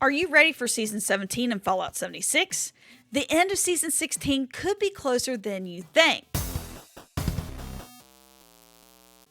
Are you ready for Season 17 in Fallout 76? The end of Season 16 could be closer than you think.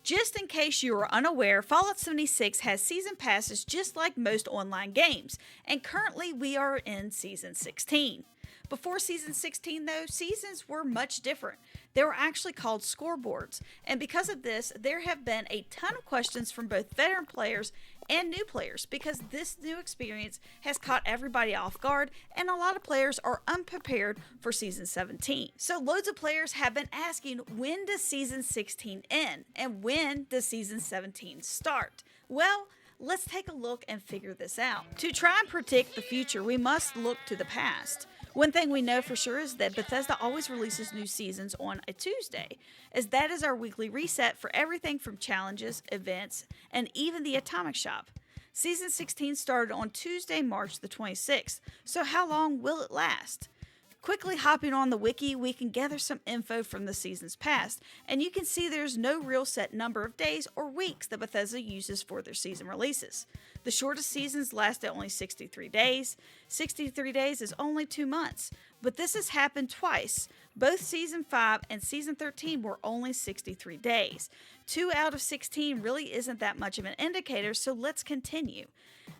Just in case you are unaware, Fallout 76 has season passes just like most online games, and currently we are in Season 16. Before Season 16, though, seasons were much different. They were actually called scoreboards, and because of this, there have been a ton of questions from both veteran players and new players because this new experience has caught everybody off guard, and a lot of players are unprepared for Season 17. So loads of players have been asking, when does Season 16 end, and when does Season 17 start? Well, let's take a look and figure this out. To try and predict the future, we must look to the past. One thing we know for sure is that Bethesda always releases new seasons on a Tuesday, as that is our weekly reset for everything from challenges, events, and even the Atomic Shop. Season 16 started on Tuesday, March the 26th, so how long will it last? Quickly hopping on the wiki, we can gather some info from the seasons past, and you can see there's no real set number of days or weeks that Bethesda uses for their season releases. The shortest seasons lasted only 63 days. 63 days is only 2 months, but this has happened twice. Both Season 5 and Season 13 were only 63 days. 2 out of 16 really isn't that much of an indicator, so let's continue.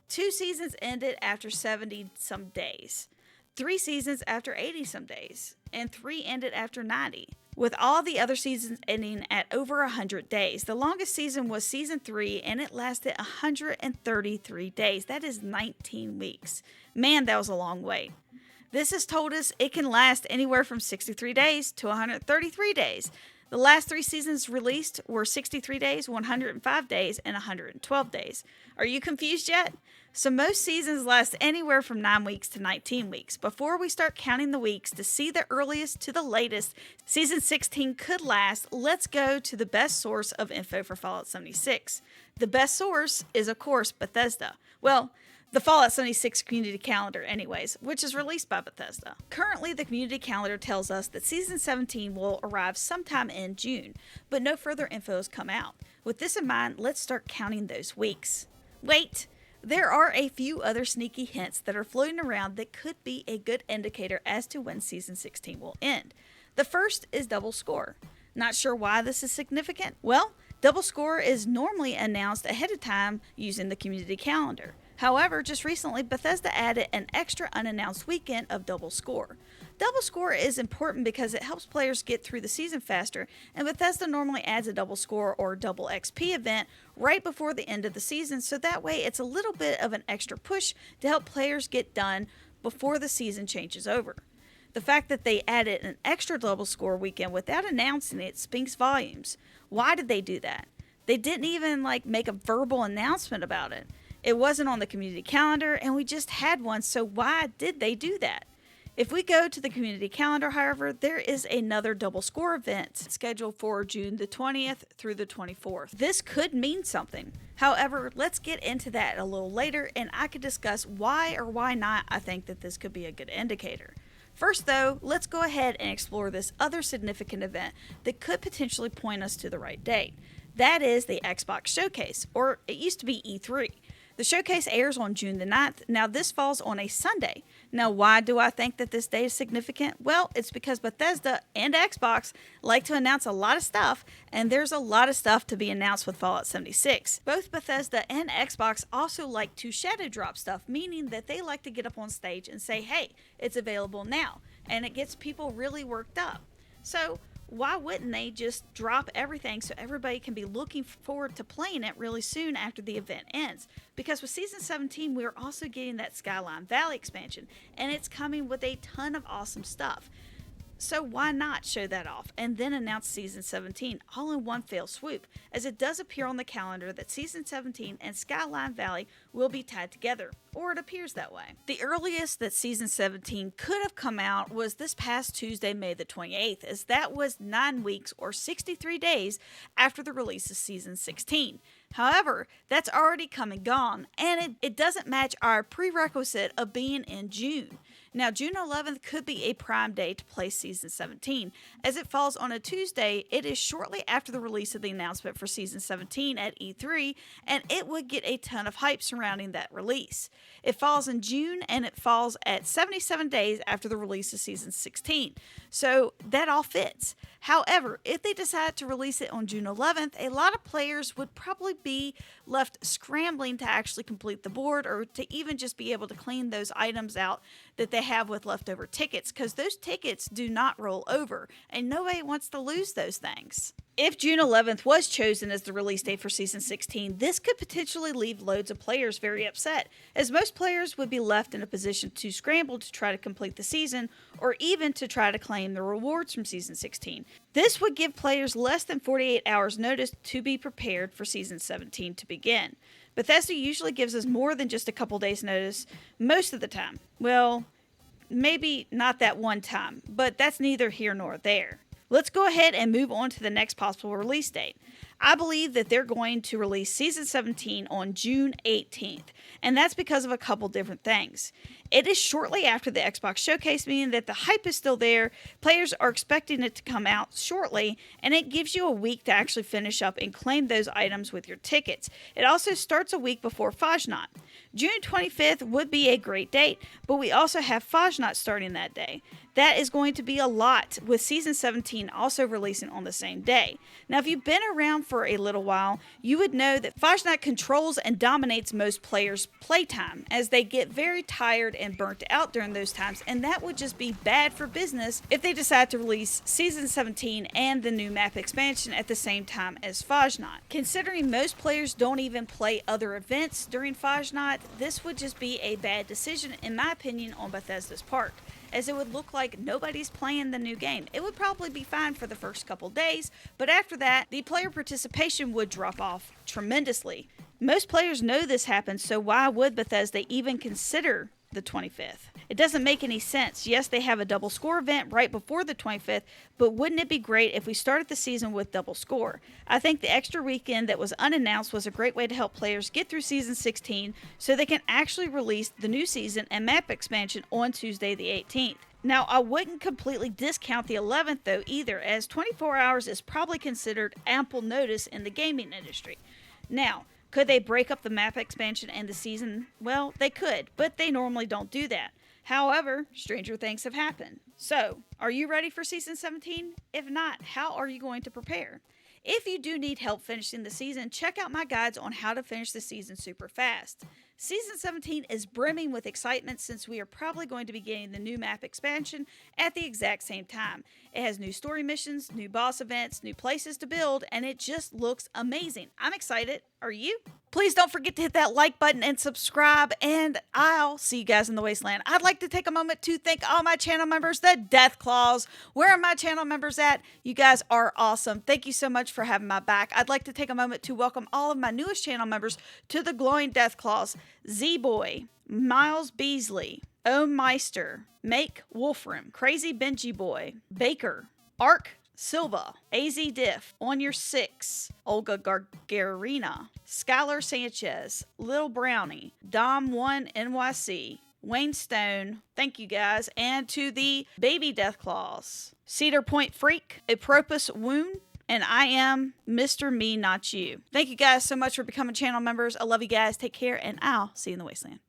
2 seasons ended after 70 some days. 3 seasons after 80 some days, and 3 ended after 90, with all the other seasons ending at over 100 days. The longest season was Season 3, and it lasted 133 days. That is 19 weeks. Man, that was a long wait. This has told us it can last anywhere from 63 days to 133 days. The last 3 seasons released were 63 days, 105 days, and 112 days. Are you confused yet? So most seasons last anywhere from 9 weeks to 19 weeks. Before we start counting the weeks to see the earliest to the latest Season 16 could last, let's go to the best source of info for Fallout 76. The best source is, of course, Bethesda. Well, the Fallout 76 community calendar anyways, which is released by Bethesda. Currently, the community calendar tells us that Season 17 will arrive sometime in June, but no further info has come out. With this in mind, let's start counting those weeks. Wait! There are a few other sneaky hints that are floating around that could be a good indicator as to when Season 16 will end. The first is double score. Not sure why this is significant? Well, double score is normally announced ahead of time using the community calendar. However, just recently, Bethesda added an extra unannounced weekend of double score. Double score is important because it helps players get through the season faster, and Bethesda normally adds a double score or double XP event right before the end of the season, so that way it's a little bit of an extra push to help players get done before the season changes over. The fact that they added an extra double score weekend without announcing it speaks volumes. Why did they do that? They didn't even make a verbal announcement about it. It wasn't on the community calendar, and we just had one, so why did they do that? If we go to the community calendar, however, there is another double score event scheduled for June the 20th through the 24th. This could mean something. However, let's get into that a little later, and I could discuss why or why not I think that this could be a good indicator. First, though, let's go ahead and explore this other significant event that could potentially point us to the right date. That is the Xbox Showcase, or it used to be E3. The showcase airs on June the 9th. Now, this falls on a Sunday. Now, why do I think that this day is significant? Well, it's because Bethesda and Xbox like to announce a lot of stuff, and there's a lot of stuff to be announced with Fallout 76. Both Bethesda and Xbox also like to shadow drop stuff, meaning that they like to get up on stage and say, hey, it's available now, and it gets people really worked up. So, why wouldn't they just drop everything so everybody can be looking forward to playing it really soon after the event ends? Because with Season 17, we're also getting that Skyline Valley expansion, and it's coming with a ton of awesome stuff. So why not show that off and then announce Season 17 all in one fell swoop, as it does appear on the calendar that Season 17 and Skyline Valley will be tied together, or it appears that way. The earliest that Season 17 could have come out was this past Tuesday, May the 28th, as that was 9 weeks or 63 days after the release of Season 16. However, that's already come and gone, and it doesn't match our prerequisite of being in June. Now, June 11th could be a prime day to play Season 17. As it falls on a Tuesday, it is shortly after the release of the announcement for Season 17 at E3, and it would get a ton of hype surrounding that release. It falls in June, and it falls at 77 days after the release of Season 16. So that all fits. However, if they decide to release it on June 11th, a lot of players would probably be left scrambling to actually complete the board or to even just be able to clean those items out that they have with leftover tickets, because those tickets do not roll over and nobody wants to lose those things. If June 11th was chosen as the release date for Season 16, this could potentially leave loads of players very upset, as most players would be left in a position to scramble to try to complete the season, or even to try to claim the rewards from Season 16. This would give players less than 48 hours notice to be prepared for Season 17 to begin. Bethesda usually gives us more than just a couple days notice most of the time. Well, maybe not that one time, but that's neither here nor there. Let's go ahead and move on to the next possible release date. I believe that they're going to release Season 17 on June 18th, and that's because of a couple different things. It is shortly after the Xbox Showcase, meaning that the hype is still there, players are expecting it to come out shortly, and it gives you a week to actually finish up and claim those items with your tickets. It also starts a week before Fasnacht. June 25th would be a great date, but we also have Fasnacht starting that day. That is going to be a lot, with Season 17 also releasing on the same day. Now, if you've been around for a little while, you would know that Fasnacht controls and dominates most players' playtime, as they get very tired and burnt out during those times, and that would just be bad for business if they decide to release Season 17 and the new map expansion at the same time as Fasnacht. Considering most players don't even play other events during Fasnacht, this would just be a bad decision, in my opinion, on Bethesda's part, as it would look like nobody's playing the new game. It would probably be fine for the first couple days, but after that, the player participation would drop off tremendously. Most players know this happens, so why would Bethesda even consider the 25th? It doesn't make any sense. Yes, they have a double score event right before the 25th, but wouldn't it be great if we started the season with double score? I think the extra weekend that was unannounced was a great way to help players get through Season 16 so they can actually release the new season and map expansion on Tuesday the 18th. Now, I wouldn't completely discount the 11th though either, as 24 hours is probably considered ample notice in the gaming industry. Now, could they break up the map expansion and the season? Well, they could, but they normally don't do that. However, stranger things have happened. So, are you ready for Season 17? If not, how are you going to prepare? If you do need help finishing the season, check out my guides on how to finish the season super fast. Season 17 is brimming with excitement since we are probably going to be getting the new map expansion at the exact same time. It has new story missions, new boss events, new places to build, and it just looks amazing. I'm excited. Are you? Please don't forget to hit that like button and subscribe, and I'll see you guys in the wasteland. I'd like to take a moment to thank all my channel members, the Deathclaws. Where are my channel members at? You guys are awesome. Thank you so much for having my back. I'd like to take a moment to welcome all of my newest channel members to the Glowing Deathclaws. Z-Boy, Miles Beasley, O Meister, Make Wolfram, Crazy Benji Boy, Baker, Ark Silva, AZ Diff, On Your Six, Olga Gargarina, Skylar Sanchez, Lil Brownie, Dom1 NYC, Wayne Stone, thank you guys, and to the Baby Deathclaws, Cedar Point Freak, Apropos Wound, and I am Mr. Me Not You. Thank you guys so much for becoming channel members. I love you guys. Take care, and I'll see you in the wasteland.